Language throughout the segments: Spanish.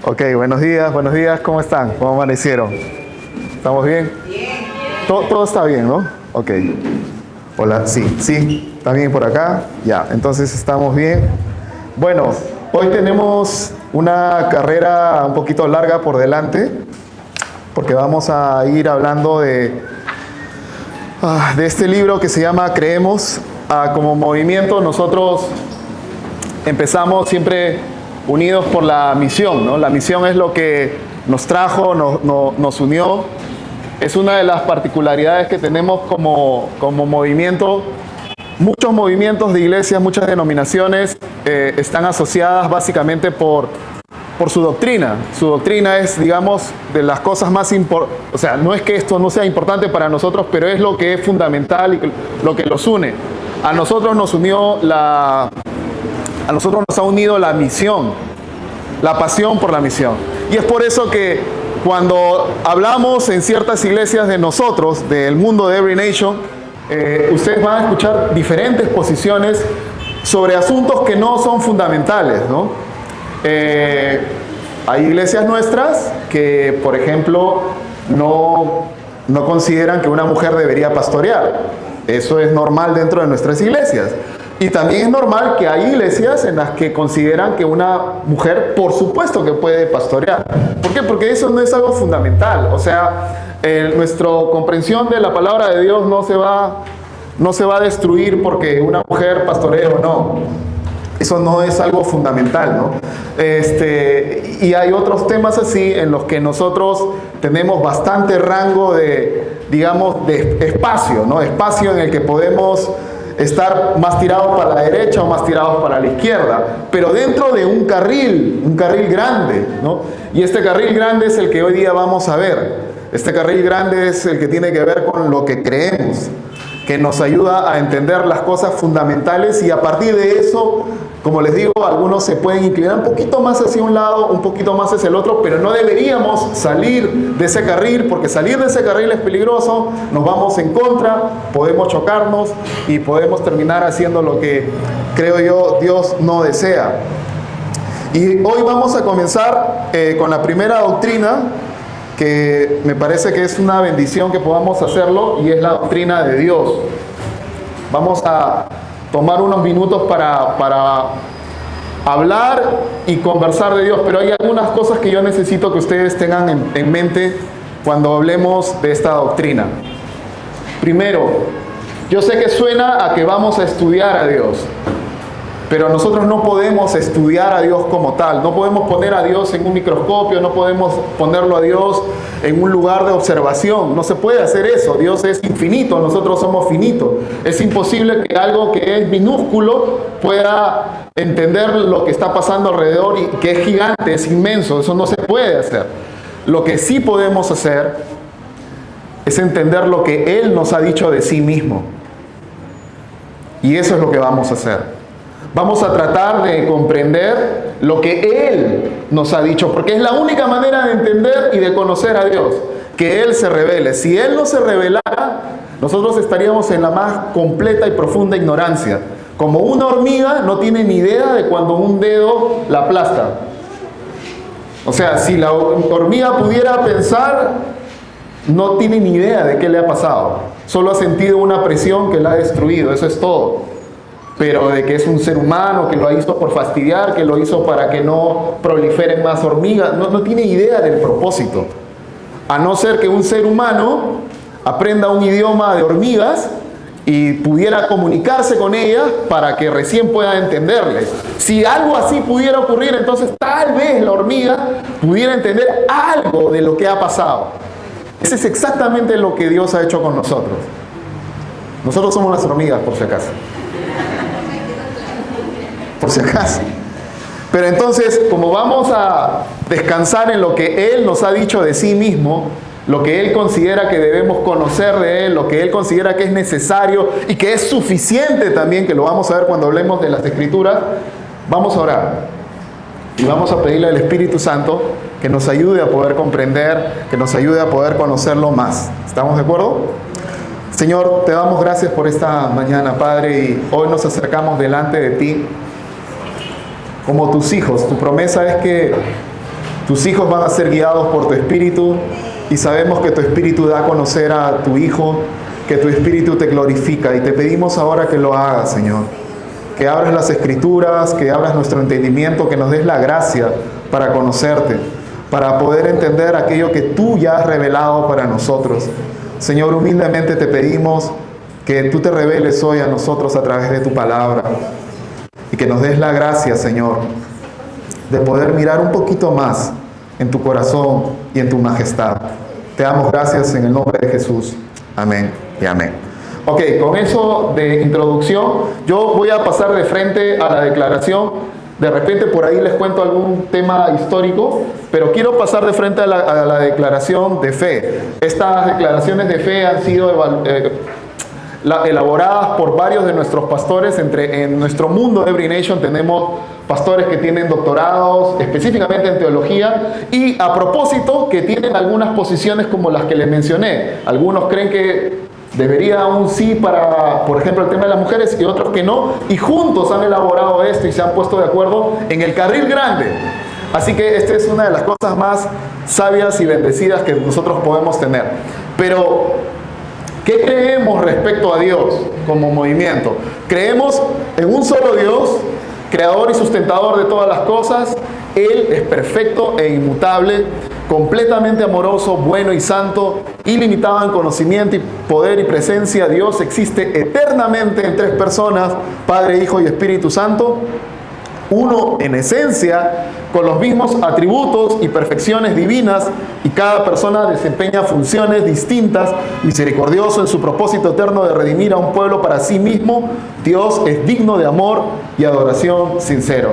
Ok, buenos días, ¿cómo están? ¿Cómo amanecieron? ¿Estamos bien? Bien. Todo está bien, ¿no? Ok. Hola, sí, ¿está bien por acá? Ya, entonces estamos bien. Bueno, hoy tenemos una carrera un poquito larga por delante, porque vamos a ir hablando de este libro que se llama Creemos. Como movimiento nosotros empezamos siempre unidos por la misión, ¿no? La misión es lo que nos trajo, nos unió. Es una de las particularidades que tenemos como movimiento. Muchos movimientos de iglesias, muchas denominaciones están asociadas básicamente por su doctrina. Su doctrina es, digamos, de las cosas más importantes. O sea, no es que esto no sea importante para nosotros, pero es lo que es fundamental y lo que los une. A nosotros nos ha unido la misión, la pasión por la misión. Y es por eso que cuando hablamos en ciertas iglesias de nosotros, del mundo de Every Nation, ustedes van a escuchar diferentes posiciones sobre asuntos que no son fundamentales, ¿no? Hay iglesias nuestras que, por ejemplo, no consideran que una mujer debería pastorear. Eso es normal dentro de nuestras iglesias. Y también es normal que hay iglesias en las que consideran que una mujer, por supuesto que puede pastorear. ¿Por qué? Porque eso no es algo fundamental. O sea, nuestra comprensión de la palabra de Dios no se va a destruir porque una mujer pastoree o no. Eso no es algo fundamental, ¿no? Y hay otros temas así en los que nosotros tenemos bastante rango digamos, de espacio, ¿no? Espacio en el que podemos estar más tirados para la derecha o más tirados para la izquierda, pero dentro de un carril grande, ¿no? Y este carril grande es el que hoy día vamos a ver. Este carril grande es el que tiene que ver con lo que creemos, que nos ayuda a entender las cosas fundamentales, y a partir de eso, como les digo, algunos se pueden inclinar un poquito más hacia un lado, un poquito más hacia el otro, pero no deberíamos salir de ese carril, porque salir de ese carril es peligroso, nos vamos en contra, podemos chocarnos y podemos terminar haciendo lo que, creo yo, Dios no desea. Y hoy vamos a comenzar con la primera doctrina, que me parece que es una bendición que podamos hacerlo, y es la doctrina de Dios. Vamos a tomar unos minutos para hablar y conversar de Dios, pero hay algunas cosas que yo necesito que ustedes tengan en mente cuando hablemos de esta doctrina. Primero, yo sé que suena a que vamos a estudiar a Dios, pero nosotros no podemos estudiar a Dios como tal. No podemos poner a Dios en un microscopio, no podemos ponerlo a Dios en un lugar de observación. No se puede hacer eso. Dios es infinito, nosotros somos finitos. Es imposible que algo que es minúsculo pueda entender lo que está pasando alrededor, y que es gigante, es inmenso. Eso no se puede hacer. Lo que sí podemos hacer es entender lo que Él nos ha dicho de sí mismo. Y eso es lo que vamos a hacer. Vamos a tratar de comprender lo que Él nos ha dicho, porque es la única manera de entender y de conocer a Dios, que Él se revele. Si Él no se revelara, nosotros estaríamos en la más completa y profunda ignorancia. Como una hormiga no tiene ni idea de cuando un dedo la aplasta. O sea, si la hormiga pudiera pensar, no tiene ni idea de qué le ha pasado. Solo ha sentido una presión que la ha destruido, eso es todo. Pero de que es un ser humano, que lo hizo por fastidiar, que lo hizo para que no proliferen más hormigas, no tiene idea del propósito. A no ser que un ser humano aprenda un idioma de hormigas y pudiera comunicarse con ellas para que recién pueda entenderles. Si algo así pudiera ocurrir, entonces tal vez la hormiga pudiera entender algo de lo que ha pasado. Ese es exactamente lo que Dios ha hecho con nosotros. Nosotros somos las hormigas, por si acaso. Por si acaso. Pero entonces, como vamos a descansar en lo que Él nos ha dicho de sí mismo, lo que Él considera que debemos conocer de Él, lo que Él considera que es necesario y que es suficiente también, que lo vamos a ver cuando hablemos de las Escrituras, vamos a orar. Y vamos a pedirle al Espíritu Santo que nos ayude a poder comprender, que nos ayude a poder conocerlo más. ¿Estamos de acuerdo? Señor, te damos gracias por esta mañana, Padre, y hoy nos acercamos delante de ti como tus hijos. Tu promesa es que Tus hijos van a ser guiados por tu Espíritu y sabemos que tu Espíritu da a conocer a tu Hijo, que tu Espíritu te glorifica y te pedimos ahora que lo hagas, Señor. Que abras las Escrituras, que abras nuestro entendimiento, que nos des la gracia para conocerte, para poder entender aquello que tú ya has revelado para nosotros. Señor, humildemente te pedimos que tú te reveles hoy a nosotros a través de tu palabra y que nos des la gracia, Señor, de poder mirar un poquito más en tu corazón y en tu majestad. Te damos gracias en el nombre de Jesús. Amén y amén. Ok, con eso de introducción, yo voy a pasar de frente a la declaración. De repente por ahí les cuento algún tema histórico, pero quiero pasar de frente a la declaración de fe. Estas declaraciones de fe han sido elaboradas por varios de nuestros pastores. En nuestro mundo de Every Nation tenemos pastores que tienen doctorados específicamente en teología y a propósito que tienen algunas posiciones como las que les mencioné. Algunos creen que debería un sí para, por ejemplo, el tema de las mujeres y otros que no, y juntos han elaborado esto y se han puesto de acuerdo en el carril grande. Así que esta es una de las cosas más sabias y bendecidas que nosotros podemos tener. Pero ¿qué creemos respecto a Dios como movimiento? Creemos en un solo Dios, creador y sustentador de todas las cosas. Él es perfecto e inmutable, completamente amoroso, bueno y santo, ilimitado en conocimiento y poder y presencia. Dios existe eternamente en tres personas, Padre, Hijo y Espíritu Santo. Uno en esencia, con los mismos atributos y perfecciones divinas, y cada persona desempeña funciones distintas, misericordioso en su propósito eterno de redimir a un pueblo para sí mismo. Dios es digno de amor y adoración sincero.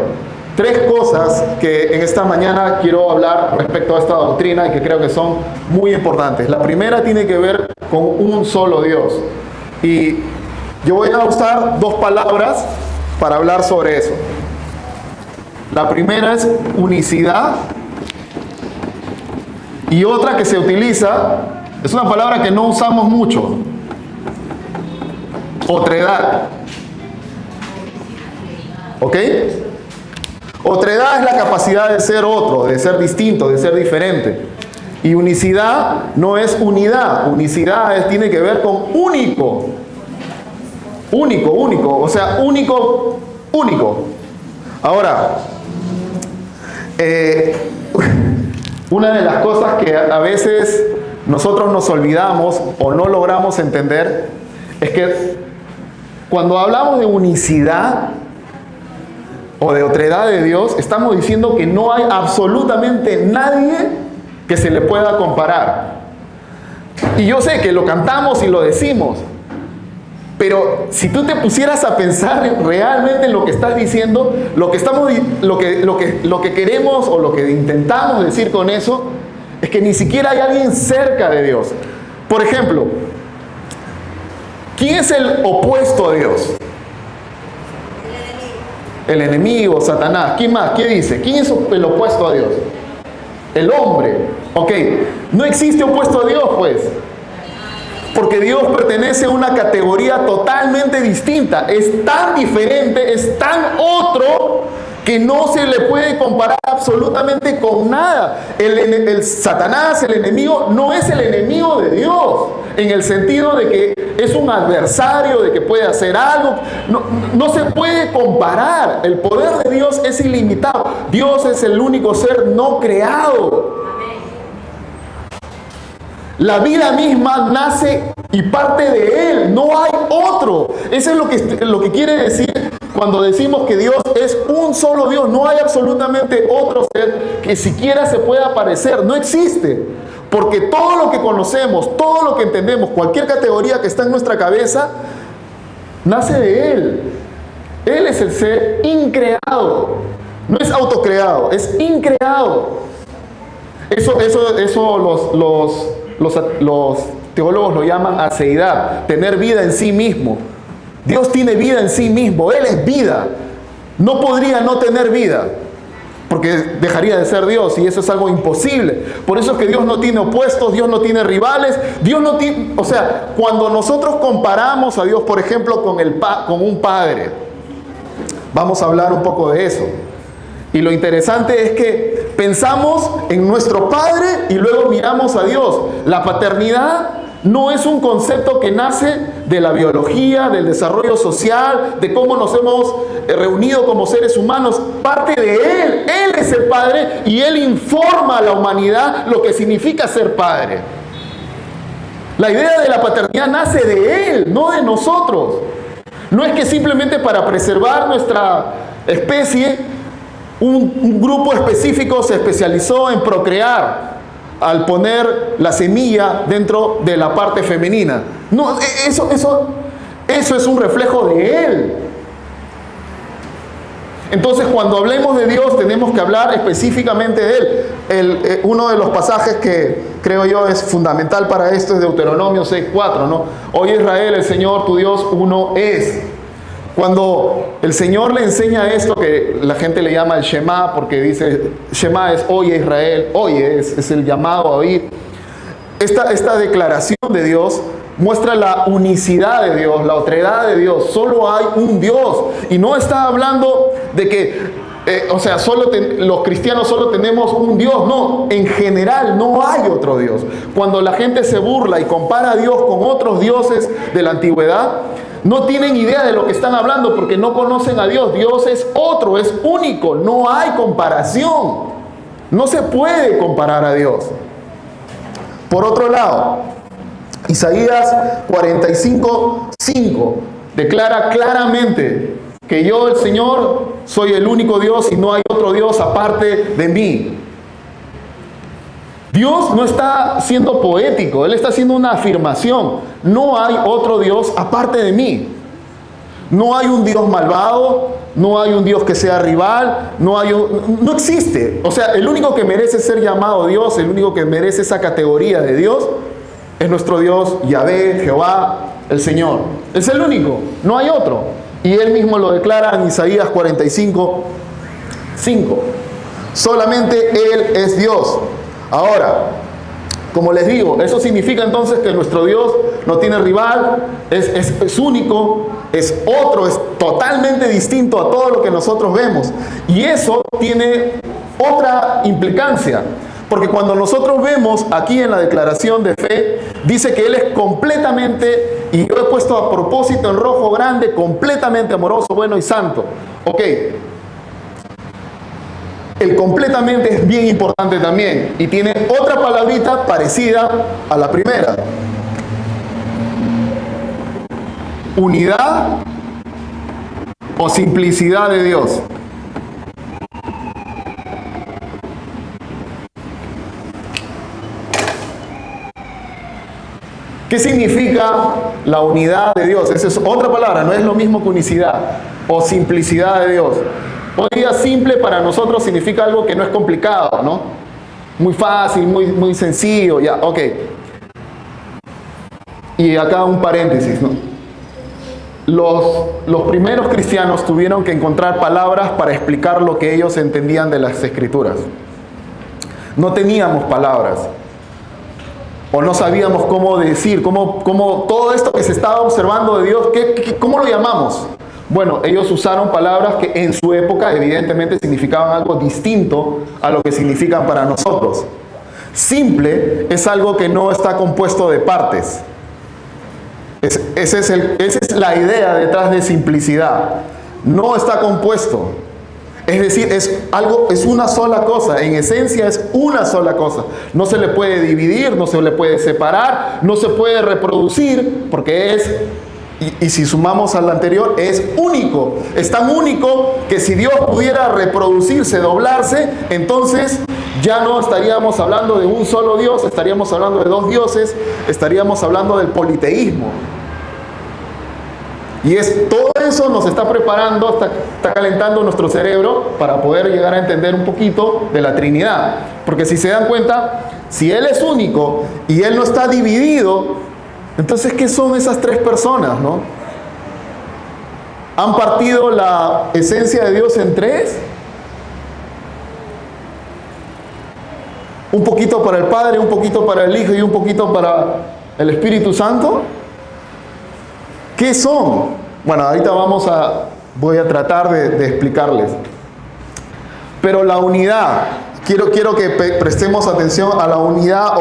Tres cosas que en esta mañana quiero hablar respecto a esta doctrina y que creo que son muy importantes. La primera tiene que ver con un solo Dios. Y yo voy a usar dos palabras para hablar sobre eso. La primera es unicidad y otra que se utiliza, es una palabra que no usamos mucho, otredad. ¿Ok? Otredad es la capacidad de ser otro, de ser distinto, de ser diferente. Y unicidad no es unidad. Unicidad tiene que ver con único. Único, único. O sea, único, único. Ahora, una de las cosas que a veces nosotros nos olvidamos o no logramos entender es que cuando hablamos de unicidad o de otredad de Dios, estamos diciendo que no hay absolutamente nadie que se le pueda comparar. Y yo sé que lo cantamos y lo decimos, pero si tú te pusieras a pensar realmente en lo que estás diciendo, lo que queremos o lo que intentamos decir con eso, es que ni siquiera hay alguien cerca de Dios. Por ejemplo, ¿quién es el opuesto a Dios? El enemigo, Satanás. ¿Quién más? ¿Qué dice? ¿Quién es el opuesto a Dios? El hombre. Ok, no existe opuesto a Dios, pues. Porque Dios pertenece a una categoría totalmente distinta. Es tan diferente, es tan otro, que no se le puede comparar absolutamente con nada. El Satanás, el enemigo, no es el enemigo de Dios, en el sentido de que es un adversario, de que puede hacer algo. No se puede comparar. El poder de Dios es ilimitado. Dios es el único ser no creado. La vida misma nace y parte de Él. No hay otro. Eso es lo que quiere decir cuando decimos que Dios es un solo Dios. No hay absolutamente otro ser que siquiera se pueda parecer. No existe. Porque todo lo que conocemos, todo lo que entendemos, cualquier categoría que está en nuestra cabeza, nace de Él. Él es el ser increado. No es autocreado, es increado. Eso los teólogos lo llaman aseidad, tener vida en sí mismo. Dios tiene vida en sí mismo, Él es vida. No podría no tener vida, porque dejaría de ser Dios, y eso es algo imposible. Por eso es que Dios no tiene opuestos, Dios no tiene rivales, Dios no tiene... O sea, cuando nosotros comparamos a Dios, por ejemplo, con un padre, vamos a hablar un poco de eso. Y lo interesante es que pensamos en nuestro Padre y luego miramos a Dios. La paternidad no es un concepto que nace de la biología, del desarrollo social, de cómo nos hemos reunido como seres humanos. Parte de Él. Él es el Padre y Él informa a la humanidad lo que significa ser padre. La idea de la paternidad nace de Él, no de nosotros. No es que simplemente para preservar nuestra especie, un grupo específico se especializó en procrear al poner la semilla dentro de la parte femenina. No, eso es un reflejo de Él. Entonces, cuando hablemos de Dios, tenemos que hablar específicamente de Él. Uno de los pasajes que creo yo es fundamental para esto es Deuteronomio 6:4, ¿no? Oye Israel, el Señor tu Dios uno es. Cuando el Señor le enseña esto, que la gente le llama el Shema, porque dice, Shema es oye Israel, oye, es el llamado a oír. Esta declaración de Dios muestra la unicidad de Dios, la otredad de Dios. Solo hay un Dios. Y no está hablando de que, los cristianos solo tenemos un Dios. No, en general no hay otro Dios. Cuando la gente se burla y compara a Dios con otros dioses de la antigüedad, no tienen idea de lo que están hablando porque no conocen a Dios. Dios es otro, es único, no hay comparación. No se puede comparar a Dios. Por otro lado, Isaías 45:5 declara claramente que yo, el Señor, soy el único Dios y no hay otro Dios aparte de mí. Dios no está siendo poético, Él está haciendo una afirmación. No hay otro Dios aparte de mí. No hay un Dios malvado, no hay un Dios que sea rival, no existe. O sea, el único que merece ser llamado Dios, el único que merece esa categoría de Dios, es nuestro Dios, Yahvé, Jehová, el Señor. Es el único, no hay otro. Y Él mismo lo declara en Isaías 45:5. Solamente Él es Dios. Ahora, como les digo, eso significa entonces que nuestro Dios no tiene rival, es único, es otro, es totalmente distinto a todo lo que nosotros vemos. Y eso tiene otra implicancia, porque cuando nosotros vemos aquí en la declaración de fe, dice que Él es completamente, y yo he puesto a propósito en rojo grande, completamente amoroso, bueno y santo. Ok. El completamente es bien importante también y tiene otra palabrita parecida a la primera. Unidad o simplicidad de Dios. ¿Qué significa la unidad de Dios? Esa es otra palabra, no es lo mismo que unicidad o simplicidad de Dios. Hoy día simple para nosotros significa algo que no es complicado, ¿no? Muy fácil, muy sencillo, ya, ok. Y acá un paréntesis, ¿no? Los primeros cristianos tuvieron que encontrar palabras para explicar lo que ellos entendían de las Escrituras. No teníamos palabras. O no sabíamos cómo decir, cómo todo esto que se estaba observando de Dios, ¿cómo lo llamamos? Bueno, ellos usaron palabras que en su época evidentemente significaban algo distinto a lo que significan para nosotros. Simple es algo que no está compuesto de partes. Esa es la idea detrás de simplicidad. No está compuesto. Es decir, es una sola cosa. En esencia es una sola cosa. No se le puede dividir, no se le puede separar, no se puede reproducir porque es... Y si sumamos al anterior, es único. Es tan único que si Dios pudiera reproducirse, doblarse, entonces ya no estaríamos hablando de un solo Dios, estaríamos hablando de dos dioses, estaríamos hablando del politeísmo. Y todo eso nos está preparando, está calentando nuestro cerebro para poder llegar a entender un poquito de la Trinidad. Porque si se dan cuenta, si Él es único y Él no está dividido, entonces, ¿qué son esas tres personas, no? ¿Han partido la esencia de Dios en tres? Un poquito para el Padre, un poquito para el Hijo y un poquito para el Espíritu Santo. ¿Qué son? Bueno, ahorita voy a tratar de explicarles. Pero la unidad, quiero que prestemos atención a la unidad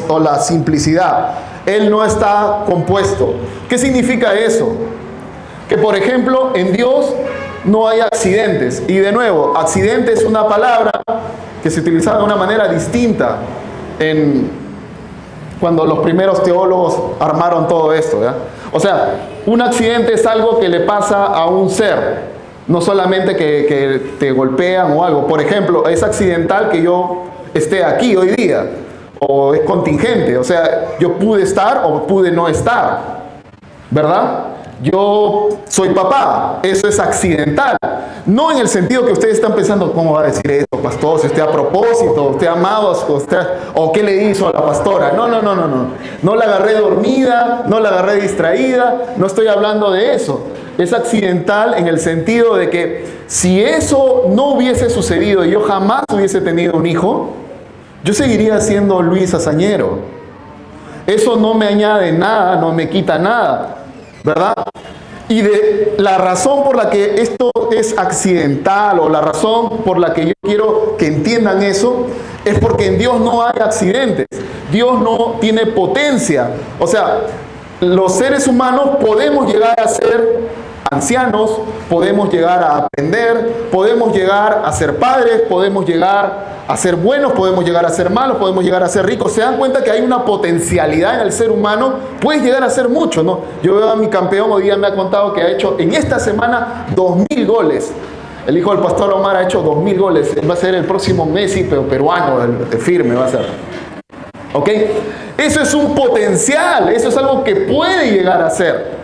o la simplicidad. Él no está compuesto. ¿Qué significa eso? Que por ejemplo en Dios no hay accidentes. Y de nuevo, accidente es una palabra que se utilizaba de una manera distinta cuando los primeros teólogos armaron todo esto, ¿ya? O sea, un accidente es algo que le pasa a un ser, no solamente que te golpean o algo. Por ejemplo, es accidental que yo esté aquí hoy día, o es contingente, o sea, yo pude estar o pude no estar, ¿verdad? Yo soy papá, eso es accidental. No en el sentido que ustedes están pensando, ¿cómo va a decir eso, pastor? Si usted a propósito, usted amado, o qué le hizo a la pastora. No. No la agarré dormida, no la agarré distraída, no estoy hablando de eso. Es accidental en el sentido de que si eso no hubiese sucedido y yo jamás hubiese tenido un hijo, yo seguiría siendo Luis Azañero. Eso no me añade nada, no me quita nada, ¿verdad? Y de la razón por la que esto es accidental, o la razón por la que yo quiero que entiendan eso, es porque en Dios no hay accidentes. Dios no tiene potencia. O sea, los seres humanos podemos llegar a ser ancianos, podemos llegar a aprender, podemos llegar a ser padres, podemos llegar a ser buenos, podemos llegar a ser malos, podemos llegar a ser ricos. Se dan cuenta que hay una potencialidad en el ser humano, puedes llegar a ser mucho, ¿no? Yo veo a mi campeón, hoy día me ha contado que ha hecho en esta semana 2000 goles. El hijo del pastor Omar ha hecho 2000 goles. Él va a ser el próximo Messi, pero peruano, el firme va a ser. ¿Ok? Eso es un potencial, eso es algo que puede llegar a ser.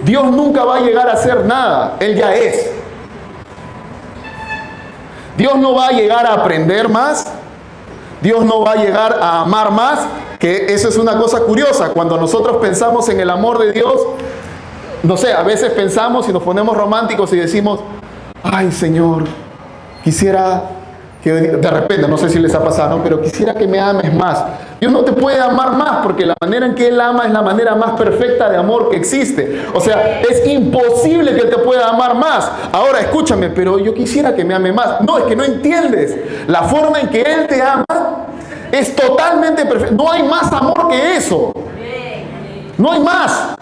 Dios nunca va a llegar a ser nada, Él ya es. Dios no va a llegar a aprender más, Dios no va a llegar a amar más, que eso es una cosa curiosa. Cuando nosotros pensamos en el amor de Dios, no sé, a veces pensamos y nos ponemos románticos y decimos, ay Señor, quisiera que de repente, no sé si les ha pasado, ¿no? Pero quisiera que me ames más. Dios no te puede amar más porque la manera en que Él ama es la manera más perfecta de amor que existe. O sea, es imposible que Él te pueda amar más. Ahora, escúchame, pero yo quisiera que me ame más. No, es que no entiendes. La forma en que Él te ama es totalmente perfecta. No hay más amor que eso. No hay más.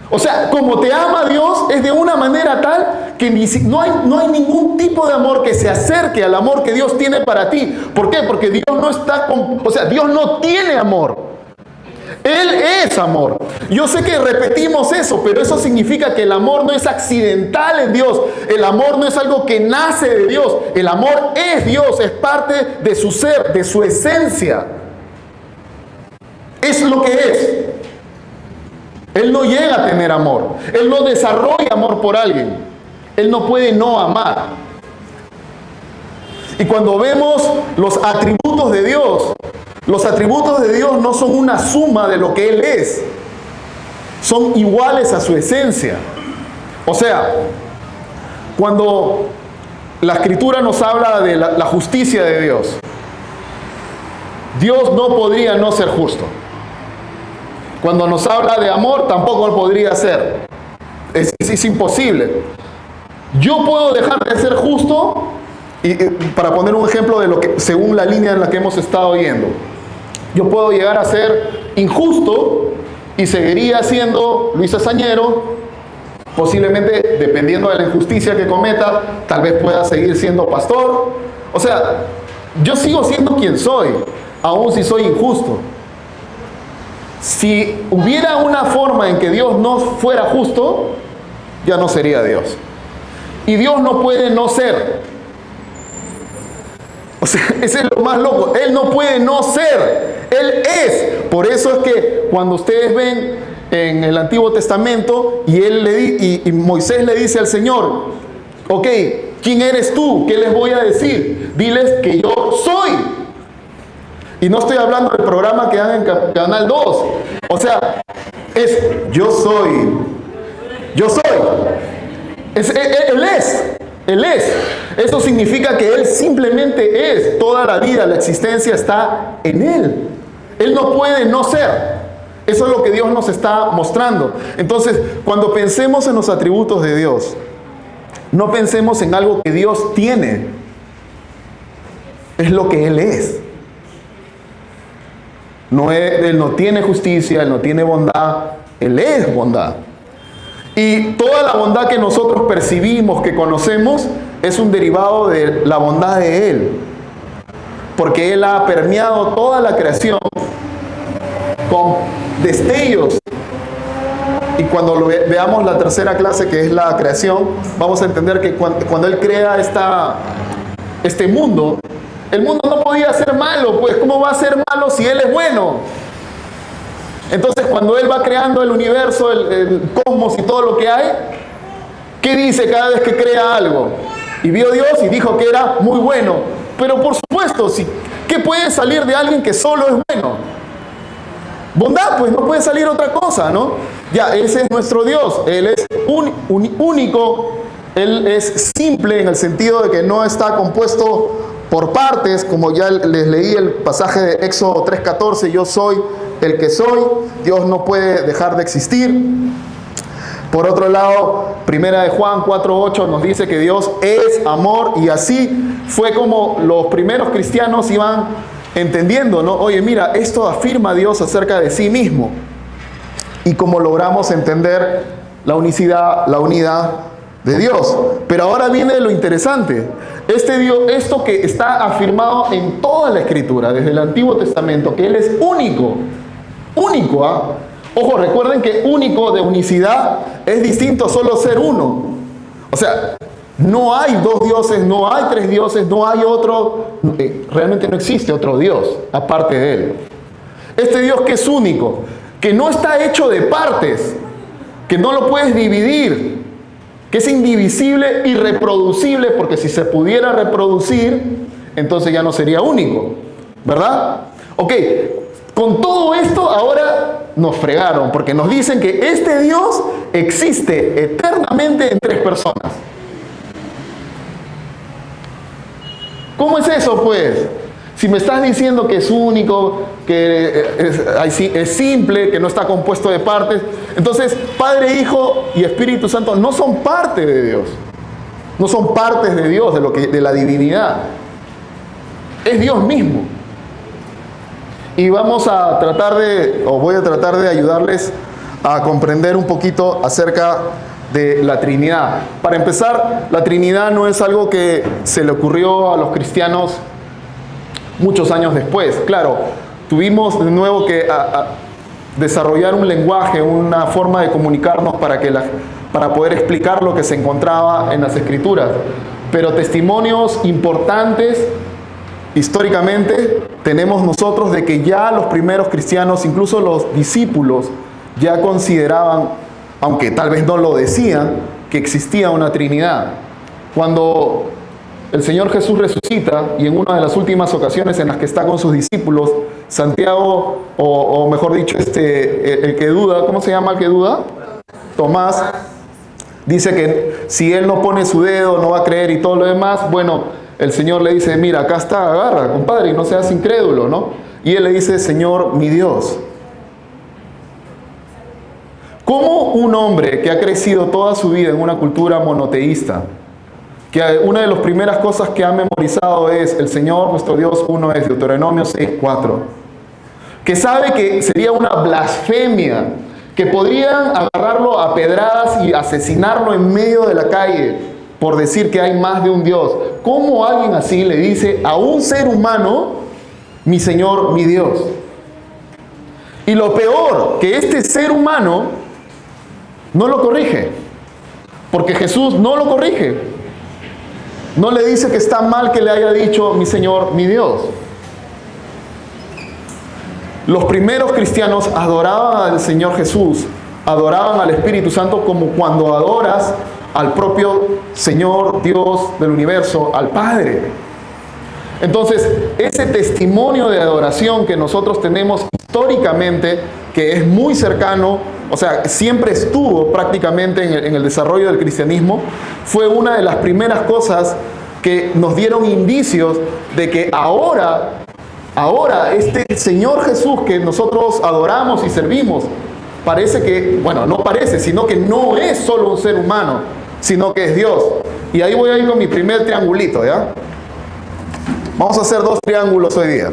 O sea, como te ama Dios es de una manera tal que no hay ningún tipo de amor que se acerque al amor que Dios tiene para ti. ¿Por qué? Porque Dios no está Dios no tiene amor. Él es amor. Yo sé que repetimos eso, pero eso significa que el amor no es accidental en Dios. El amor no es algo que nace de Dios. El amor es Dios, es parte de su ser, de su esencia. Es lo que es. Él no llega a tener amor. Él no desarrolla amor por alguien. Él no puede no amar. Y cuando vemos los atributos de Dios, los atributos de Dios no son una suma de lo que Él es. Son iguales a su esencia. O sea, cuando la Escritura nos habla de la justicia de Dios, Dios no podría no ser justo. Cuando nos habla de amor, tampoco podría ser. Es imposible. Yo puedo dejar de ser justo, y para poner un ejemplo de lo que, según la línea en la que hemos estado yendo, yo puedo llegar a ser injusto y seguiría siendo Luis Azañero. Posiblemente, dependiendo de la injusticia que cometa, tal vez pueda seguir siendo pastor. O sea, yo sigo siendo quien soy, aun si soy injusto. Si hubiera una forma en que Dios no fuera justo, ya no sería Dios. Y Dios no puede no ser. O sea, ese es lo más loco. Él no puede no ser. Él es. Por eso es que cuando ustedes ven en el Antiguo Testamento y Moisés le dice al Señor, ok, ¿quién eres tú? ¿Qué les voy a decir? Diles que yo soy. Y no estoy hablando del programa que dan en Canal 2. O sea, es yo soy. Yo soy. Él es. Él es. Eso significa que Él simplemente es. Toda la vida, la existencia está en Él. Él no puede no ser. Eso es lo que Dios nos está mostrando. Entonces, cuando pensemos en los atributos de Dios, no pensemos en algo que Dios tiene. Es lo que Él es. Él no tiene justicia, Él no tiene bondad, Él es bondad. Y toda la bondad que nosotros percibimos, que conocemos, es un derivado de la bondad de Él. Porque Él ha permeado toda la creación con destellos. Y cuando veamos la tercera clase, que es la creación, vamos a entender que cuando Él crea este mundo, el mundo no podía ser malo, pues ¿cómo va a ser malo si Él es bueno? Entonces cuando Él va creando el universo, el cosmos y todo lo que hay, ¿qué dice cada vez que crea algo? Y vio Dios y dijo que era muy bueno. Pero por supuesto, ¿qué puede salir de alguien que solo es bueno? Bondad, pues no puede salir otra cosa, ¿no? Ya, ese es nuestro Dios. Él es único, Él es simple en el sentido de que no está compuesto por partes, como ya les leí el pasaje de Éxodo 3:14, yo soy el que soy, Dios no puede dejar de existir. Por otro lado, primera de Juan 4:8 nos dice que Dios es amor, y así fue como los primeros cristianos iban entendiendo, ¿no? Oye, mira, esto afirma Dios acerca de sí mismo. Y como logramos entender la unidad de Dios. Pero ahora viene lo interesante. Esto que está afirmado en toda la Escritura, desde el Antiguo Testamento, que Él es único. Único, ¿ah? Ojo, recuerden que único de unicidad es distinto a solo ser uno. O sea, no hay dos dioses, no hay tres dioses, no hay otro. Realmente no existe otro Dios aparte de Él. Este Dios que es único, que no está hecho de partes, que no lo puedes dividir, que es indivisible y reproducible, porque si se pudiera reproducir, entonces ya no sería único, ¿verdad? Ok, con todo esto ahora nos fregaron, porque nos dicen que este Dios existe eternamente en tres personas. ¿Cómo es eso, pues? Si me estás diciendo que es único, que es simple, que no está compuesto de partes, entonces Padre, Hijo y Espíritu Santo no son parte de Dios. No son partes de Dios, de la divinidad. Es Dios mismo. Y voy a tratar de ayudarles a comprender un poquito acerca de la Trinidad. Para empezar, la Trinidad no es algo que se le ocurrió a los cristianos muchos años después. Claro, tuvimos de nuevo que desarrollar un lenguaje, una forma de comunicarnos para poder explicar lo que se encontraba en las Escrituras. Pero testimonios importantes históricamente tenemos nosotros de que ya los primeros cristianos, incluso los discípulos, ya consideraban, aunque tal vez no lo decían, que existía una Trinidad. Cuando el Señor Jesús resucita, y en una de las últimas ocasiones en las que está con sus discípulos, Santiago, o mejor dicho, el que duda, ¿cómo se llama el que duda? Tomás, dice que si él no pone su dedo, no va a creer y todo lo demás. Bueno, el Señor le dice, mira, acá está, agarra, compadre, y no seas incrédulo, ¿no? Y él le dice, Señor, mi Dios. ¿Cómo un hombre que ha crecido toda su vida en una cultura monoteísta, que una de las primeras cosas que ha memorizado es el Señor, nuestro Dios, uno es Deuteronomio 6:4, que sabe que sería una blasfemia, que podrían agarrarlo a pedradas y asesinarlo en medio de la calle por decir que hay más de un Dios? ¿Cómo alguien así le dice a un ser humano, mi Señor, mi Dios? Y lo peor, que este ser humano no lo corrige, porque Jesús no lo corrige. No le dice que está mal que le haya dicho mi Señor, mi Dios. Los primeros cristianos adoraban al Señor Jesús, adoraban al Espíritu Santo como cuando adoras al propio Señor, Dios del universo, al Padre. Entonces, ese testimonio de adoración que nosotros tenemos históricamente, que es muy cercano, o sea, siempre estuvo prácticamente en el desarrollo del cristianismo, fue una de las primeras cosas que nos dieron indicios de que ahora este Señor Jesús que nosotros adoramos y servimos, parece que, bueno, no parece, sino que no es solo un ser humano, sino que es Dios. Y ahí voy a ir con mi primer triangulito, ¿ya? Vamos a hacer 2 triángulos hoy día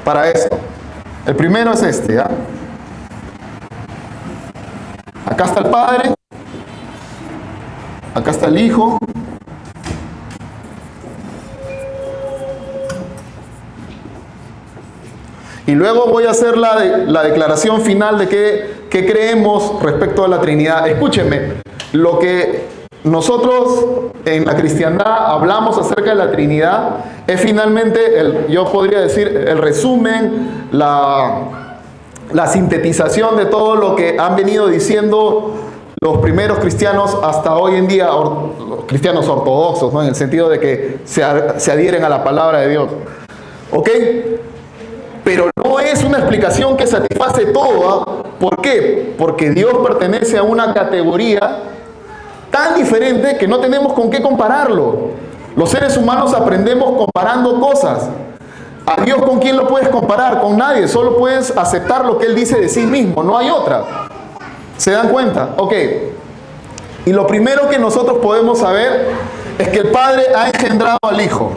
para esto. El primero es este, ¿ya? Acá está el Padre, acá está el Hijo, y luego voy a hacer la declaración final de qué creemos respecto a la Trinidad. Escúchenme, lo que nosotros en la cristiandad hablamos acerca de la Trinidad es finalmente, yo podría decir, el resumen, la sintetización de todo lo que han venido diciendo los primeros cristianos hasta hoy en día, los cristianos ortodoxos, ¿no? En el sentido de que se adhieren a la palabra de Dios. ¿Ok? Pero no es una explicación que satisface todo, ¿ah? ¿Por qué? Porque Dios pertenece a una categoría tan diferente que no tenemos con qué compararlo. Los seres humanos aprendemos comparando cosas. A Dios, ¿con quién lo puedes comparar? Con nadie. Solo puedes aceptar lo que Él dice de sí mismo. No hay otra. ¿Se dan cuenta? Ok. Y lo primero que nosotros podemos saber es que el Padre ha engendrado al Hijo.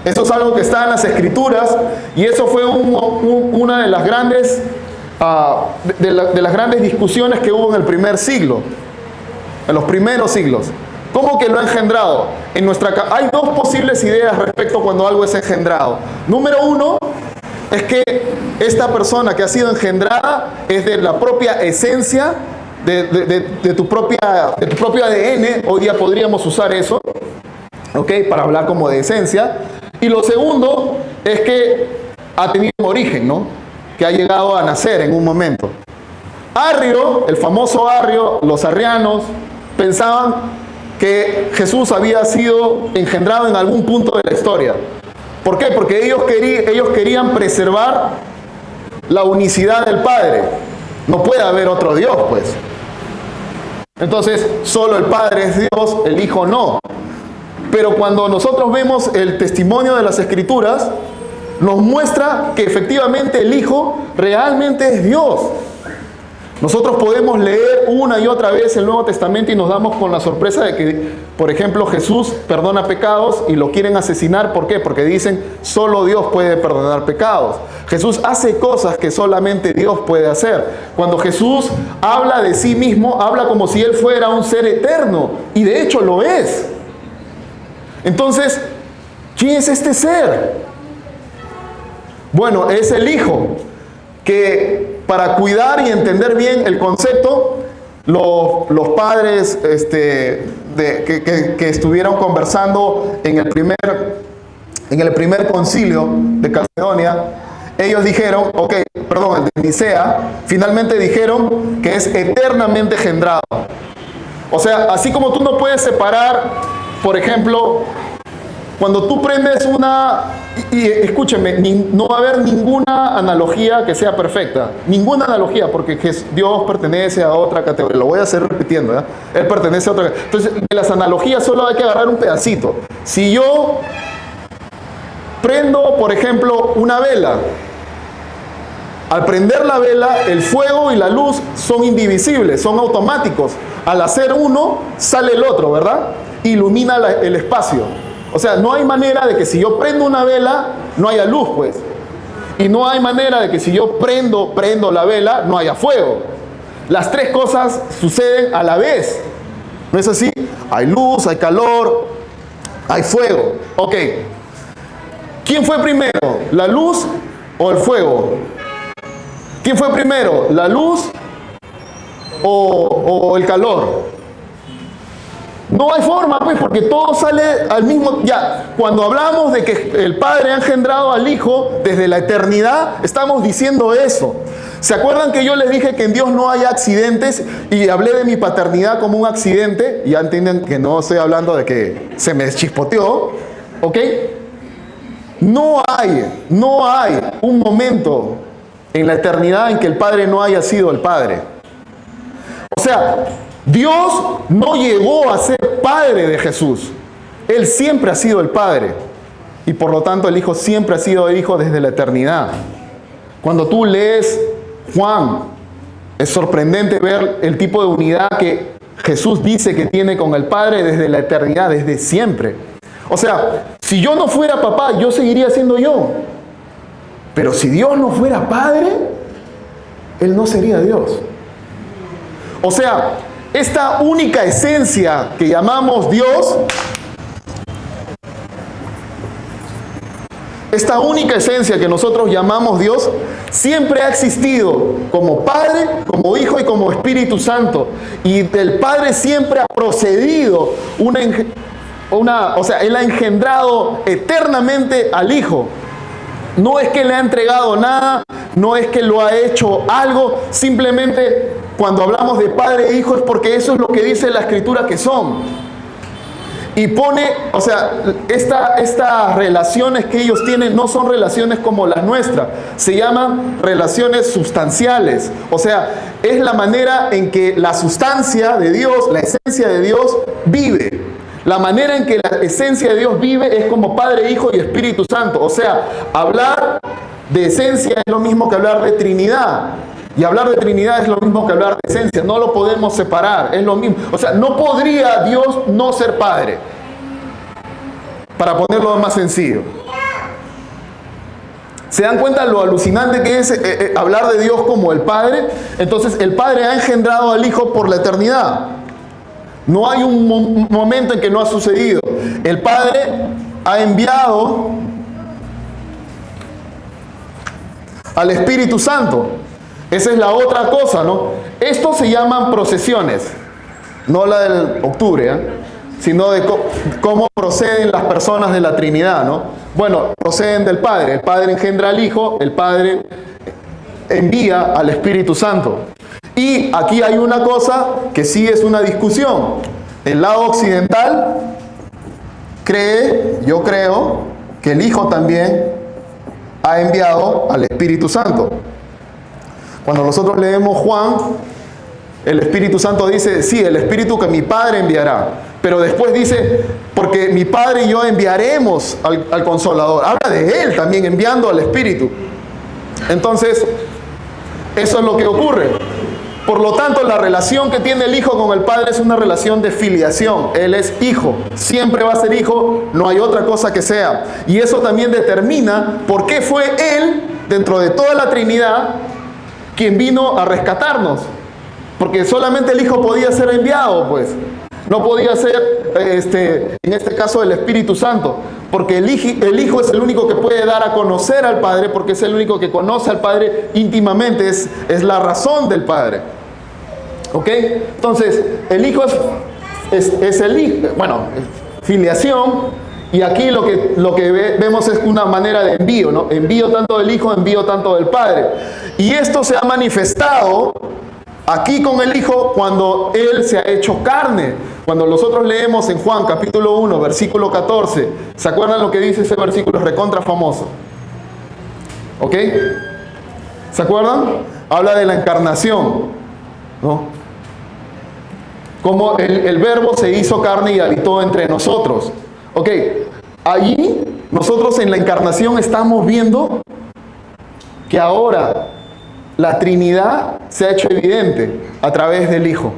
Eso es algo que está en las Escrituras, y eso fue una de las grandes de las grandes discusiones que hubo en el primer siglo, en los primeros siglos. ¿Cómo que lo ha engendrado? Hay 2 posibles ideas respecto a cuando algo es engendrado. Número 1 es que esta persona que ha sido engendrada es de la propia esencia de tu propio ADN. Hoy día podríamos usar eso, ¿ok? Para hablar como de esencia. Y lo segundo es que ha tenido un origen, ¿no? Que ha llegado a nacer en un momento. Arrio, el famoso Arrio, los arrianos pensaban que Jesús había sido engendrado en algún punto de la historia. ¿Por qué? Porque ellos querían preservar la unicidad del Padre. No puede haber otro Dios, pues. Entonces, solo el Padre es Dios, el Hijo no. Pero cuando nosotros vemos el testimonio de las Escrituras, nos muestra que efectivamente el Hijo realmente es Dios. Nosotros podemos leer una y otra vez el Nuevo Testamento y nos damos con la sorpresa de que, por ejemplo, Jesús perdona pecados y lo quieren asesinar. ¿Por qué? Porque dicen, solo Dios puede perdonar pecados. Jesús hace cosas que solamente Dios puede hacer. Cuando Jesús habla de sí mismo, habla como si Él fuera un ser eterno, y de hecho lo es. Entonces, ¿quién es este ser? Bueno, es el Hijo, que para cuidar y entender bien el concepto, los padres que estuvieron conversando en el primer concilio de Calcedonia, ellos dijeron, el de Nicea, finalmente dijeron que es eternamente engendrado. O sea, así como tú no puedes separar, por ejemplo, cuando tú prendes y escúcheme, no va a haber ninguna analogía que sea perfecta. Ninguna analogía, porque Dios pertenece a otra categoría. Lo voy a hacer repitiendo, ¿eh? Él pertenece a otra categoría. Entonces, de las analogías solo hay que agarrar un pedacito. Si yo prendo, por ejemplo, una vela, al prender la vela, el fuego y la luz son indivisibles, son automáticos. Al hacer uno, sale el otro, ¿verdad? Ilumina el espacio. O sea, no hay manera de que si yo prendo una vela, no haya luz, pues. Y no hay manera de que si yo prendo la vela, no haya fuego. Las 3 cosas suceden a la vez. ¿No es así? Hay luz, hay calor, hay fuego. Ok. ¿Quién fue primero? ¿La luz o el fuego? ¿Quién fue primero? ¿La luz o el calor? No hay forma, pues, porque todo sale al mismo... Ya, cuando hablamos de que el Padre ha engendrado al Hijo desde la eternidad, estamos diciendo eso. ¿Se acuerdan que yo les dije que en Dios no hay accidentes? Y hablé de mi paternidad como un accidente. Ya entienden que no estoy hablando de que se me chispoteó, ¿ok? No hay un momento en la eternidad en que el Padre no haya sido el Padre. O sea, Dios no llegó a ser Padre de Jesús. Él siempre ha sido el Padre. Y por lo tanto el Hijo siempre ha sido Hijo desde la eternidad. Cuando tú lees Juan Es sorprendente ver el tipo de unidad que Jesús dice que tiene con el Padre desde la eternidad, desde siempre. O sea, si yo no fuera papá, yo seguiría siendo yo. Pero si Dios no fuera Padre, Él no sería Dios. O sea, esta única esencia que llamamos Dios, esta única esencia que nosotros llamamos Dios, siempre ha existido como Padre, como Hijo y como Espíritu Santo. Y del Padre siempre ha procedido Él ha engendrado eternamente al Hijo. No es que le ha entregado nada, no es que lo ha hecho algo, simplemente cuando hablamos de Padre e Hijo es porque eso es lo que dice la Escritura que son. Y pone, o sea, estas relaciones que ellos tienen no son relaciones como las nuestras, se llaman relaciones sustanciales. O sea, es la manera en que la sustancia de Dios, la esencia de Dios vive. La manera en que la esencia de Dios vive es como Padre, Hijo y Espíritu Santo. O sea, hablar de esencia es lo mismo que hablar de Trinidad. Y hablar de Trinidad es lo mismo que hablar de esencia. No lo podemos separar, es lo mismo. O sea, no podría Dios no ser Padre. Para ponerlo más sencillo. ¿Se dan cuenta lo alucinante que es hablar de Dios como el Padre? Entonces, el Padre ha engendrado al Hijo por la eternidad. No hay un momento en que no ha sucedido. El Padre ha enviado al Espíritu Santo. Esa es la otra cosa, ¿no? Estos se llaman procesiones. No la del octubre, sino de cómo proceden las personas de la Trinidad, ¿no? Bueno, proceden del Padre. El Padre engendra al Hijo, el Padre envía al Espíritu Santo. Y aquí hay una cosa que sí es una discusión. El lado occidental cree, yo creo, que el Hijo también ha enviado al Espíritu Santo. Cuando nosotros leemos Juan, el Espíritu Santo dice, sí, el Espíritu que mi Padre enviará. Pero después dice, porque mi Padre y yo enviaremos al Consolador. Habla de Él también enviando al Espíritu. Entonces, eso es lo que ocurre. Por lo tanto, la relación que tiene el Hijo con el Padre es una relación de filiación. Él es Hijo, siempre va a ser Hijo, no hay otra cosa que sea. Y eso también determina por qué fue Él, dentro de toda la Trinidad, quien vino a rescatarnos. Porque solamente el Hijo podía ser enviado, pues. No podía ser, en este caso, el Espíritu Santo. Porque el Hijo es el único que puede dar a conocer al Padre, porque es el único que conoce al Padre íntimamente, es la razón del Padre. ¿Ok? Entonces, el Hijo es el Hijo, bueno, filiación, y aquí lo que vemos es una manera de envío, ¿no? Envío tanto del Hijo, envío tanto del Padre. Y esto se ha manifestado aquí con el Hijo cuando Él se ha hecho carne. Cuando nosotros leemos en Juan capítulo 1, versículo 14, ¿se acuerdan lo que dice ese versículo? Es recontra famoso. ¿Ok? ¿Se acuerdan? Habla de la encarnación, ¿no? Como el Verbo se hizo carne y habitó entre nosotros. ¿Ok? Allí nosotros en la encarnación estamos viendo que ahora la Trinidad se ha hecho evidente a través del Hijo.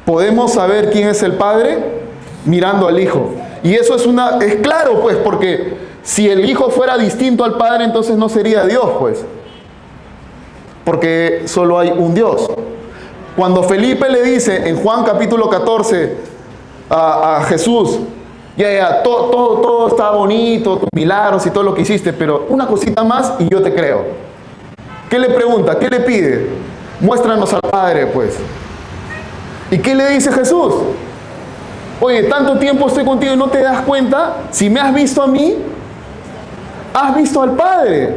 Podemos saber quién es el Padre mirando al Hijo. Y eso es claro, pues, porque si el Hijo fuera distinto al Padre, entonces no sería Dios, pues. Porque solo hay un Dios. Cuando Felipe le dice en Juan capítulo 14 a Jesús, todo está bonito, tus milagros y todo lo que hiciste, pero una cosita más y yo te creo. ¿Qué le pregunta? ¿Qué le pide? Muéstranos al Padre, pues. ¿Y qué le dice Jesús? Oye, tanto tiempo estoy contigo y no te das cuenta. Si me has visto a mí, has visto al Padre.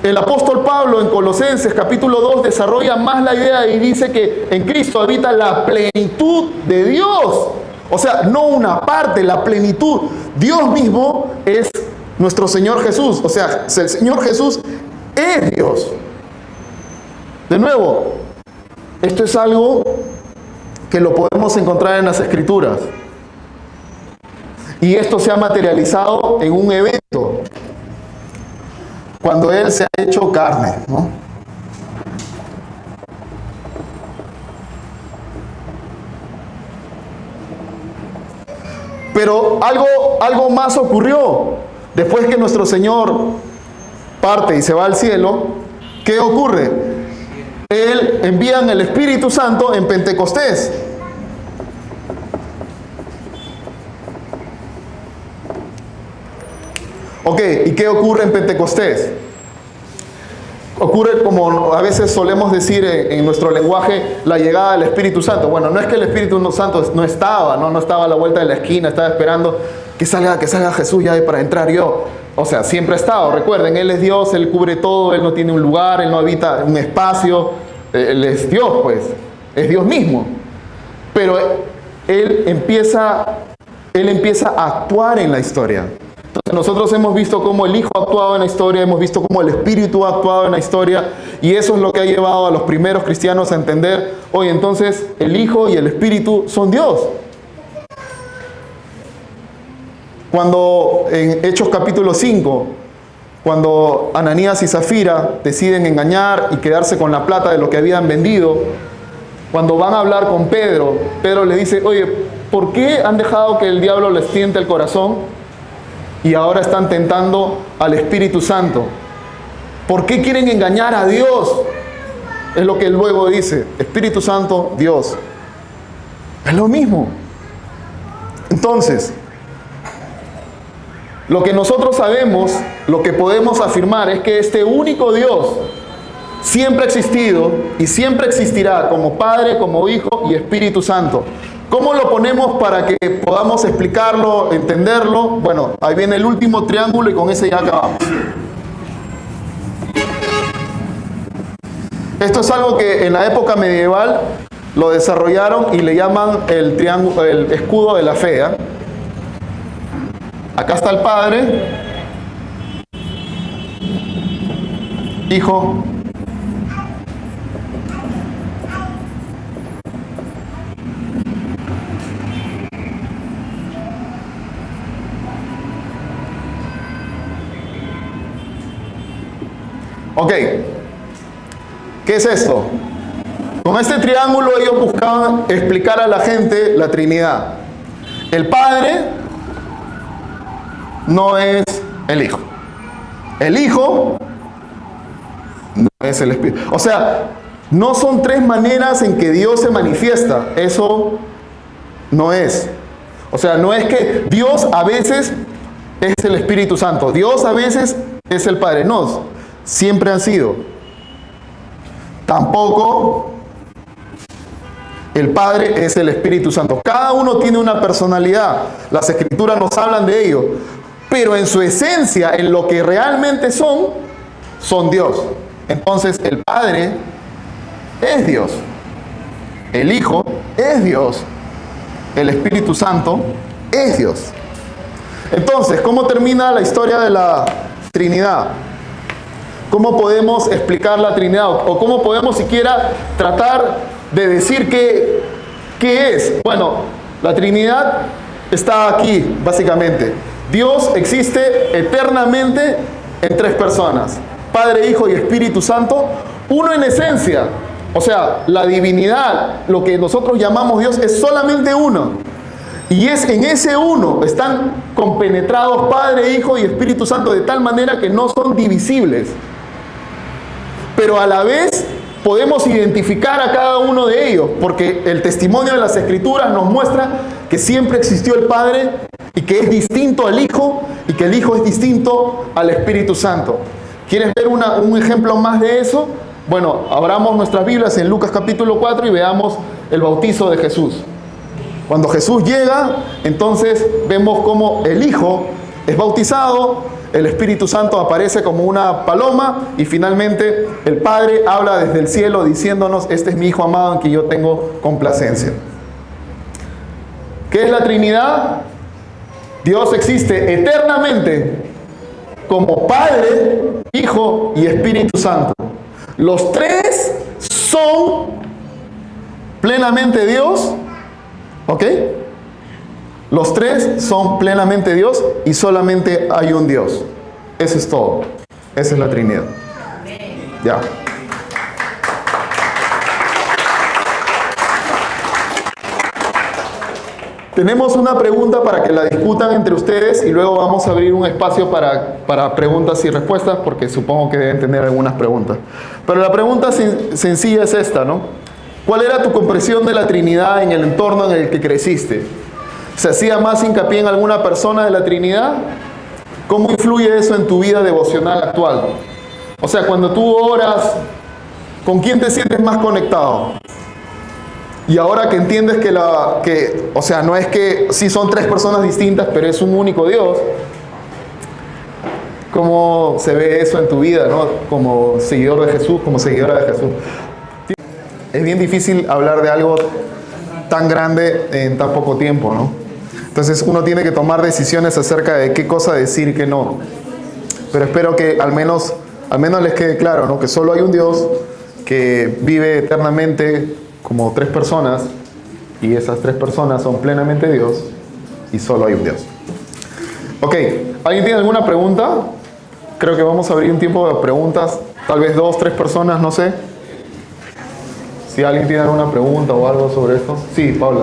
El apóstol Pablo en Colosenses capítulo 2 desarrolla más la idea y dice que en Cristo habita la plenitud de Dios. O sea, no una parte, la plenitud. Dios mismo es nuestro Señor Jesús. O sea, el Señor Jesús es Dios. De nuevo, esto es algo que lo podemos encontrar en las Escrituras. Y esto se ha materializado en un evento, cuando Él se ha hecho carne, ¿no? Pero algo más ocurrió. Después que nuestro Señor parte y se va al cielo, ¿qué ocurre? Él envía el Espíritu Santo en Pentecostés. Ok, ¿y qué ocurre en Pentecostés? Ocurre, como a veces solemos decir en nuestro lenguaje, la llegada del Espíritu Santo. Bueno, no es que el Espíritu Santo no estaba a la vuelta de la esquina, estaba esperando que salga Jesús ya para entrar yo. O sea, siempre ha estado. Recuerden, Él es Dios, Él cubre todo, Él no tiene un lugar, Él no habita un espacio. Él es Dios, pues. Es Dios mismo. Pero Él empieza a actuar en la historia. Entonces nosotros hemos visto cómo el Hijo ha actuado en la historia, hemos visto cómo el Espíritu ha actuado en la historia, y eso es lo que ha llevado a los primeros cristianos a entender, oye, entonces el Hijo y el Espíritu son Dios. Cuando en Hechos capítulo 5, cuando Ananías y Zafira deciden engañar y quedarse con la plata de lo que habían vendido, cuando van a hablar con Pedro, Pedro le dice, oye, ¿por qué han dejado que el diablo les tiente el corazón? Y ahora están tentando al Espíritu Santo. ¿Por qué quieren engañar a Dios? Es lo que él luego dice. Espíritu Santo, Dios. Es lo mismo. Entonces, lo que nosotros sabemos, lo que podemos afirmar es que este único Dios siempre ha existido y siempre existirá como Padre, como Hijo y Espíritu Santo. ¿Cómo lo ponemos para que podamos explicarlo, entenderlo? Bueno, ahí viene el último triángulo y con ese ya acabamos. Esto es algo que en la época medieval lo desarrollaron y le llaman el triángulo, el escudo de la fe, ¿eh? Acá está el Padre, Hijo, ok, ¿qué es esto? Con este triángulo ellos buscaban explicar a la gente la Trinidad. El Padre no es el Hijo. El Hijo no es el Espíritu. O sea, no son tres maneras en que Dios se manifiesta. Eso no es. O sea, no es que Dios a veces es el Espíritu Santo. Dios a veces es el Padre. No, siempre han sido. Tampoco el Padre es el Espíritu Santo. Cada uno tiene una personalidad. Las Escrituras nos hablan de ello. Pero en su esencia, en lo que realmente son Dios. Entonces, el Padre es Dios. El Hijo es Dios. El Espíritu Santo es Dios. Entonces, ¿cómo termina la historia de la Trinidad? ¿Cómo podemos explicar la Trinidad? ¿O cómo podemos siquiera tratar de decir qué es? Bueno, la Trinidad está aquí, básicamente. Dios existe eternamente en tres personas. Padre, Hijo y Espíritu Santo. Uno en esencia. O sea, la divinidad, lo que nosotros llamamos Dios, es solamente uno. Y es en ese uno, están compenetrados Padre, Hijo y Espíritu Santo de tal manera que no son divisibles. Pero a la vez podemos identificar a cada uno de ellos, porque el testimonio de las Escrituras nos muestra que siempre existió el Padre y que es distinto al Hijo y que el Hijo es distinto al Espíritu Santo. ¿Quieres ver un ejemplo más de eso? Bueno, abramos nuestras Biblias en Lucas capítulo 4 y veamos el bautizo de Jesús. Cuando Jesús llega, entonces vemos cómo el Hijo es bautizado, el Espíritu Santo aparece como una paloma y finalmente el Padre habla desde el cielo diciéndonos, este es mi Hijo amado en quien yo tengo complacencia. ¿Qué es la Trinidad? Dios existe eternamente como Padre, Hijo y Espíritu Santo. Los tres son plenamente Dios, ¿ok? Los tres son plenamente Dios y solamente hay un Dios. Eso es todo. Esa es la Trinidad. Ya. Tenemos una pregunta para que la discutan entre ustedes y luego vamos a abrir un espacio para preguntas y respuestas, porque supongo que deben tener algunas preguntas. Pero la pregunta sencilla es esta, ¿no? ¿Cuál era tu comprensión de la Trinidad en el entorno en el que creciste? ¿Se hacía más hincapié en alguna persona de la Trinidad? ¿Cómo influye eso en tu vida devocional actual? O sea, cuando tú oras, ¿con quién te sientes más conectado? Y ahora que entiendes o sea, no es que sí son tres personas distintas, pero es un único Dios. ¿Cómo se ve eso en tu vida, ¿no? Como seguidor de Jesús, como seguidora de Jesús. Es bien difícil hablar de algo tan grande en tan poco tiempo, ¿no? Entonces uno tiene que tomar decisiones acerca de qué cosa decir y qué no. Pero espero que al menos les quede claro, ¿no? Que solo hay un Dios que vive eternamente como tres personas, y esas tres personas son plenamente Dios, y solo hay un Dios. Ok, ¿alguien tiene alguna pregunta? Creo que vamos a abrir un tiempo de preguntas, tal vez 2, 3 personas, no sé. Si alguien tiene alguna pregunta o algo sobre esto. Sí, Paula.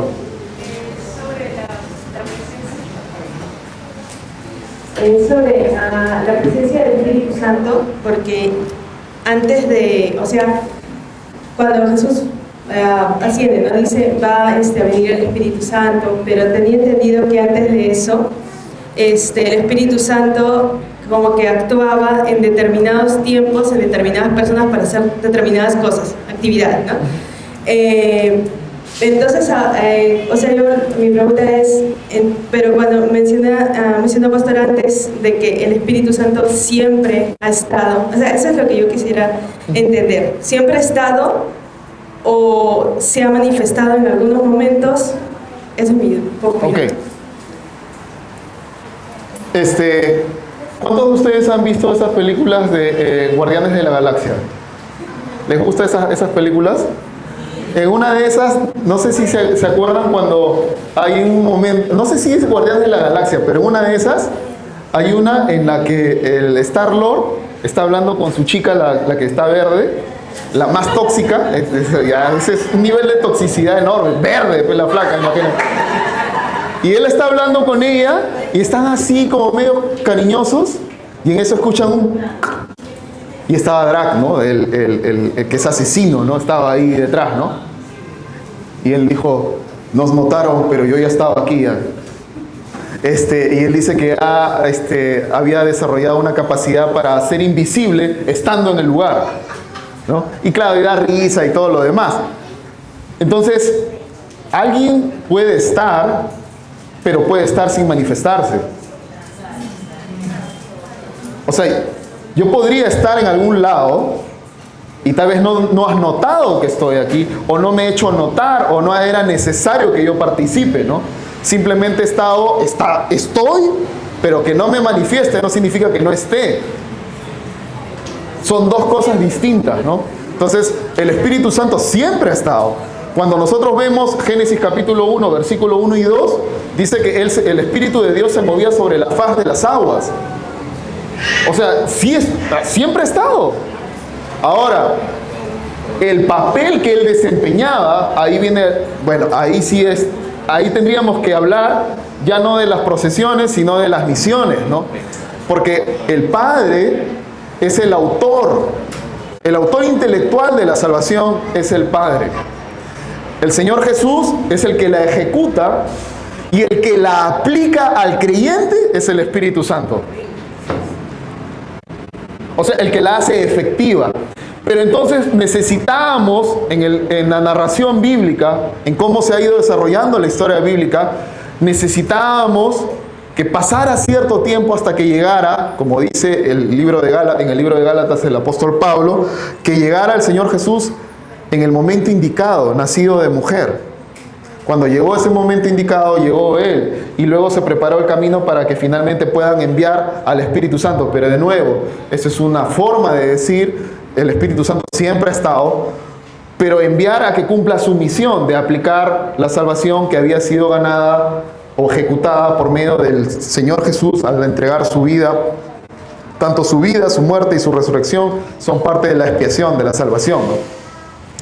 Sobre la presencia del Espíritu Santo, porque antes de, o sea, cuando Jesús asciende, ¿no? Dice, va a venir el Espíritu Santo, pero tenía entendido que antes de eso, el Espíritu Santo como que actuaba en determinados tiempos, en determinadas personas para hacer determinadas cosas, actividades, ¿no? Entonces, o sea, mi pregunta es, pero cuando mencionó Pastor antes de que el Espíritu Santo siempre ha estado, o sea, eso es lo que yo quisiera entender, ¿siempre ha estado o se ha manifestado en algunos momentos? Eso es mi opinión. Ok. ¿Cuántos de ustedes han visto esas películas de Guardianes de la Galaxia? ¿Les gustan esas películas? En una de esas, no sé si se acuerdan cuando hay un momento, no sé si es Guardianes de la Galaxia, pero en una de esas hay una en la que el Star-Lord está hablando con su chica, la que está verde, la más tóxica. Ese es un nivel de toxicidad enorme, verde, pues la flaca, imagínate. Y él está hablando con ella y están así como medio cariñosos, y en eso escuchan un... Y estaba Drac, ¿no? El que es asesino, ¿no? Estaba ahí detrás, ¿no? Y él dijo, nos notaron, pero yo ya estaba aquí ya. Y él dice que había desarrollado una capacidad para ser invisible estando en el lugar, ¿no? Y claro, y da risa y todo lo demás. Entonces, alguien puede estar, pero puede estar sin manifestarse. O sea, yo podría estar en algún lado y tal vez no has notado que estoy aquí, o no me he hecho notar, o no era necesario que yo participe, ¿no? Simplemente estoy, pero que no me manifieste no significa que no esté. Son dos cosas distintas, ¿no? Entonces, el Espíritu Santo siempre ha estado. Cuando nosotros vemos Génesis capítulo 1, versículo 1 y 2, dice que el Espíritu de Dios se movía sobre la faz de las aguas. O sea, siempre ha estado. Ahora, el papel que él desempeñaba, ahí viene, bueno, ahí tendríamos que hablar ya no de las procesiones, sino de las misiones, ¿no? Porque el Padre es el autor intelectual de la salvación es el Padre. El Señor Jesús es el que la ejecuta, y el que la aplica al creyente es el Espíritu Santo. O sea, el que la hace efectiva. Pero entonces necesitábamos, en la narración bíblica, en cómo se ha ido desarrollando la historia bíblica, necesitábamos que pasara cierto tiempo hasta que llegara, como dice en el libro de Gálatas el apóstol Pablo, que llegara el Señor Jesús en el momento indicado, nacido de mujer. Cuando llegó ese momento indicado, llegó Él, y luego se preparó el camino para que finalmente puedan enviar al Espíritu Santo. Pero de nuevo, esa es una forma de decir, el Espíritu Santo siempre ha estado, pero enviar a que cumpla su misión de aplicar la salvación que había sido ganada o ejecutada por medio del Señor Jesús al entregar su vida. Tanto su vida, su muerte y su resurrección son parte de la expiación, de la salvación, ¿no?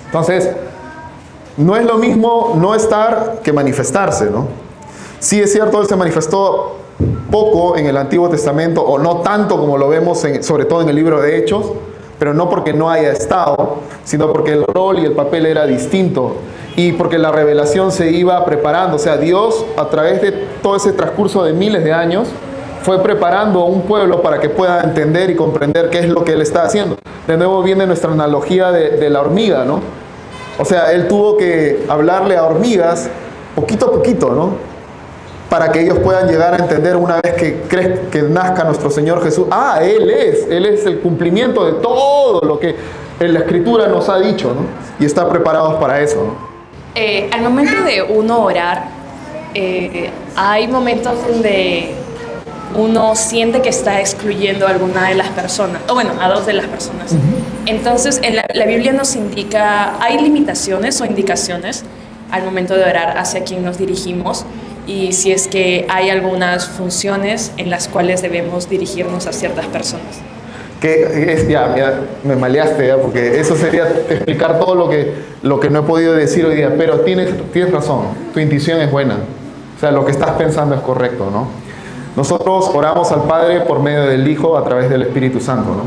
Entonces, no es lo mismo no estar que manifestarse, ¿no? Sí es cierto, Él se manifestó poco en el Antiguo Testamento, o no tanto como lo vemos sobre todo en el libro de Hechos, pero no porque no haya estado, sino porque el rol y el papel era distinto, y porque la revelación se iba preparando. O sea, Dios, a través de todo ese transcurso de miles de años, fue preparando a un pueblo para que pueda entender y comprender qué es lo que Él está haciendo. De nuevo viene nuestra analogía de la hormiga, ¿no? O sea, Él tuvo que hablarle a hormigas poquito a poquito, ¿no? Para que ellos puedan llegar a entender una vez que nazca nuestro Señor Jesús. Él es el cumplimiento de todo lo que la Escritura nos ha dicho, ¿no? Y está preparados para eso, ¿no? Al momento de uno orar, hay momentos donde uno siente que está excluyendo a alguna de las personas, o bueno, a dos de las personas. Uh-huh. Entonces, la Biblia nos indica, hay limitaciones o indicaciones al momento de orar hacia quien nos dirigimos, y si es que hay algunas funciones en las cuales debemos dirigirnos a ciertas personas. Ya, me maleaste, ¿ya? Porque eso sería explicar todo lo que no he podido decir hoy día, pero tienes razón, tu intuición es buena, o sea, lo que estás pensando es correcto, ¿no? Nosotros oramos al Padre por medio del Hijo a través del Espíritu Santo, ¿no?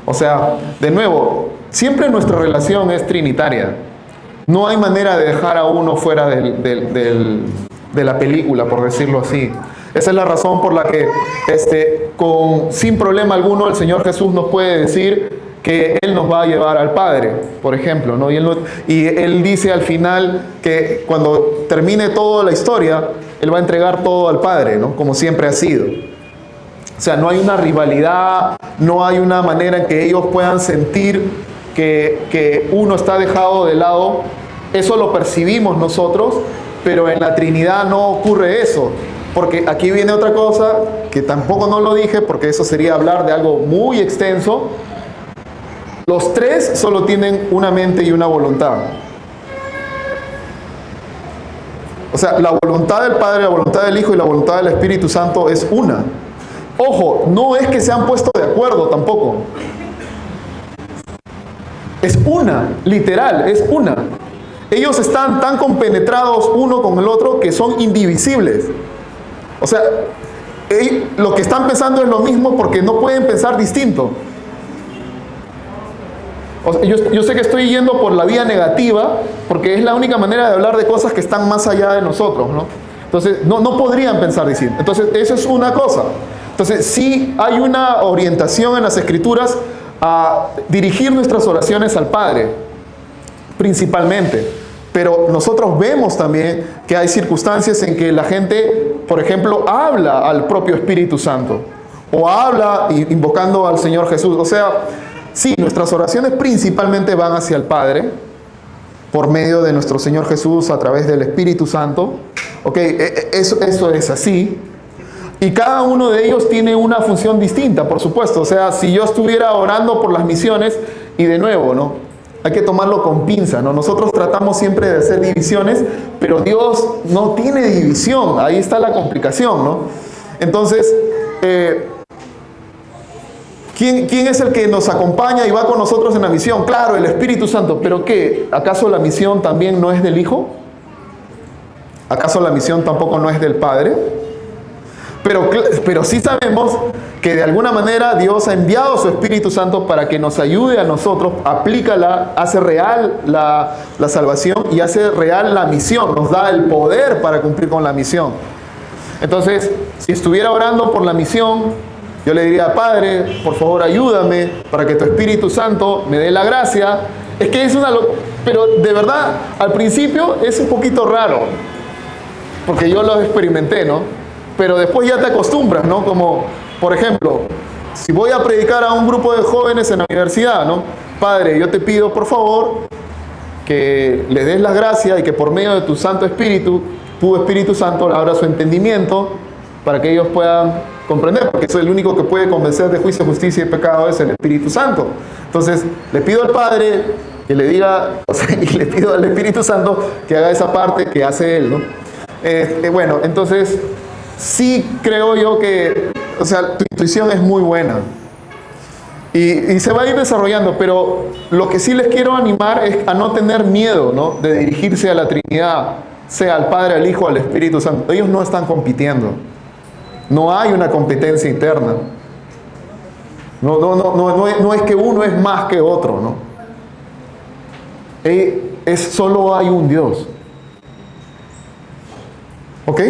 O sea, de nuevo, siempre nuestra relación es trinitaria. No hay manera de dejar a uno fuera de la película, por decirlo así. Esa es la razón por la que sin problema alguno el Señor Jesús nos puede decir que Él nos va a llevar al Padre, por ejemplo, ¿no? Y Él dice al final que cuando termine toda la historia, Él va a entregar todo al Padre, ¿no? Como siempre ha sido. O sea, no hay una rivalidad, no hay una manera en que ellos puedan sentir que uno está dejado de lado. Eso lo percibimos nosotros, pero en la Trinidad no ocurre eso. Porque aquí viene otra cosa que tampoco no lo dije, porque eso sería hablar de algo muy extenso. Los tres solo tienen una mente y una voluntad. O sea, la voluntad del Padre, la voluntad del Hijo y la voluntad del Espíritu Santo es una. Ojo, no es que se han puesto de acuerdo tampoco. Es una, literal, es una. Ellos están tan compenetrados uno con el otro que son indivisibles. O sea, lo que están pensando es lo mismo porque no pueden pensar distinto. O sea, yo sé que estoy yendo por la vía negativa porque es la única manera de hablar de cosas que están más allá de nosotros, ¿no? Entonces, no podrían pensar distinto. Entonces, eso es una cosa. Entonces, sí hay una orientación en las Escrituras a dirigir nuestras oraciones al Padre, principalmente. Pero nosotros vemos también que hay circunstancias en que la gente, por ejemplo, habla al propio Espíritu Santo o habla invocando al Señor Jesús. O sea, sí, nuestras oraciones principalmente van hacia el Padre por medio de nuestro Señor Jesús a través del Espíritu Santo. Ok, eso es así. Y cada uno de ellos tiene una función distinta, por supuesto. O sea, si yo estuviera orando por las misiones, y de nuevo, ¿no? Hay que tomarlo con pinza, ¿no? Nosotros tratamos siempre de hacer divisiones, pero Dios no tiene división. Ahí está la complicación, ¿no? Entonces, ¿quién es el que nos acompaña y va con nosotros en la misión? Claro, el Espíritu Santo. ¿Pero qué? ¿Acaso la misión también no es del Hijo? ¿Acaso la misión tampoco no es del Padre? Pero sí sabemos que de alguna manera Dios ha enviado a su Espíritu Santo para que nos ayude a nosotros, aplícala, hace real la salvación y hace real la misión, nos da el poder para cumplir con la misión. Entonces, si estuviera orando por la misión, yo le diría, Padre, por favor ayúdame para que tu Espíritu Santo me dé la gracia. Es que pero de verdad, al principio es un poquito raro, porque yo lo experimenté, ¿no? Pero después ya te acostumbras, ¿no? Como, por ejemplo, si voy a predicar a un grupo de jóvenes en la universidad, ¿no? Padre, yo te pido, por favor, que les des la gracia y que por medio de tu Santo Espíritu, tu Espíritu Santo, abra su entendimiento para que ellos puedan comprender, porque soy el único que puede convencer de juicio, justicia y pecado es el Espíritu Santo. Entonces, le pido al Padre que le diga, y le pido al Espíritu Santo que haga esa parte que hace Él, ¿no? Bueno, entonces, sí creo yo que, o sea, tu intuición es muy buena. Y se va a ir desarrollando, pero lo que sí les quiero animar es a no tener miedo, ¿no?, de dirigirse a la Trinidad, sea al Padre, al Hijo, al Espíritu Santo. Ellos no están compitiendo. No hay una competencia interna. No es que uno es más que otro, ¿no? Solo hay un Dios. ¿Ok?